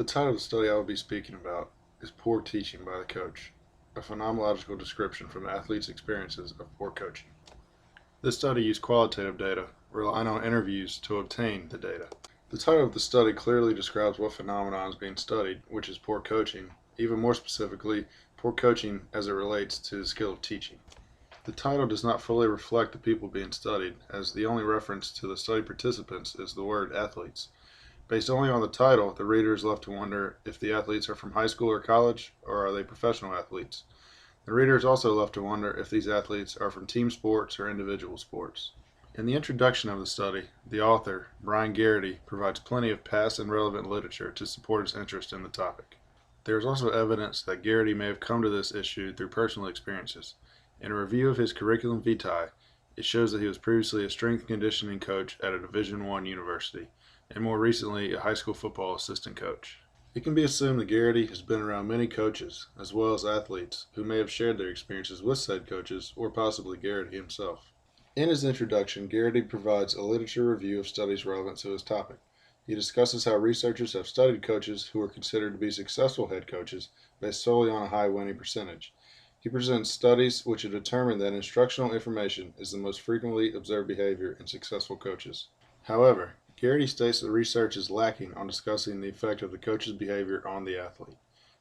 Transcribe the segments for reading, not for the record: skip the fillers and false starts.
The title of the study I will be speaking about is Poor Teaching by the Coach, a phenomenological description from the athlete's experiences of poor coaching. This study used qualitative data, relying on interviews to obtain the data. The title of the study clearly describes what phenomenon is being studied, which is poor coaching, even more specifically, poor coaching as it relates to the skill of teaching. The title does not fully reflect the people being studied, as the only reference to the study participants is the word athletes. Based only on the title, the reader is left to wonder if the athletes are from high school or college, or are they professional athletes. The reader is also left to wonder if these athletes are from team sports or individual sports. In the introduction of the study, the author, Brian Garrity, provides plenty of past and relevant literature to support his interest in the topic. There is also evidence that Garrity may have come to this issue through personal experiences. In a review of his curriculum vitae, it shows that he was previously a strength and conditioning coach at a Division I university, and more recently a high school football assistant coach. It can be assumed that Garrity has been around many coaches, as well as athletes, who may have shared their experiences with said coaches, or possibly Garrity himself. In his introduction, Garrity provides a literature review of studies relevant to his topic. He discusses how researchers have studied coaches who are considered to be successful head coaches based solely on a high winning percentage. He presents studies which have determined that instructional information is the most frequently observed behavior in successful coaches. However, Garrity states that research is lacking on discussing the effect of the coach's behavior on the athlete.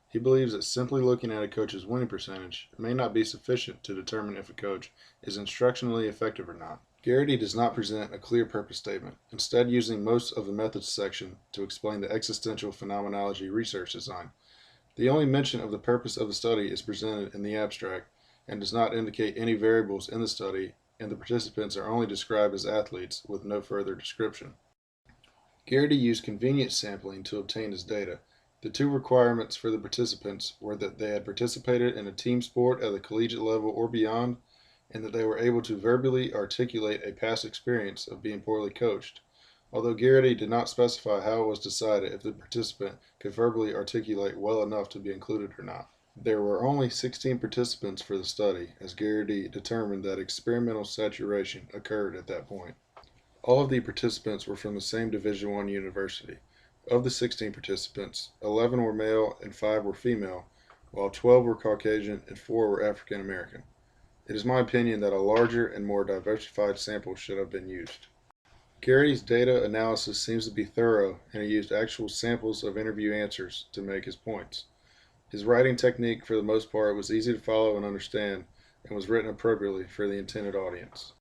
He believes that simply looking at a coach's winning percentage may not be sufficient to determine if a coach is instructionally effective or not. Garrity does not present a clear purpose statement, instead using most of the methods section to explain the existential phenomenology research design. The only mention of the purpose of the study is presented in the abstract and does not indicate any variables in the study, and the participants are only described as athletes with no further description. Garrity used convenience sampling to obtain his data. The two requirements for the participants were that they had participated in a team sport at the collegiate level or beyond, and that they were able to verbally articulate a past experience of being poorly coached, although Garrity did not specify how it was decided if the participant could verbally articulate well enough to be included or not. There were only 16 participants for the study, as Garrity determined that experimental saturation occurred at that point. All of the participants were from the same Division I university. Of the 16 participants, 11 were male and 5 were female, while 12 were Caucasian and 4 were African American. It is my opinion that a larger and more diversified sample should have been used. Garrity's data analysis seems to be thorough, and he used actual samples of interview answers to make his points. His writing technique, for the most part, was easy to follow and understand, and was written appropriately for the intended audience.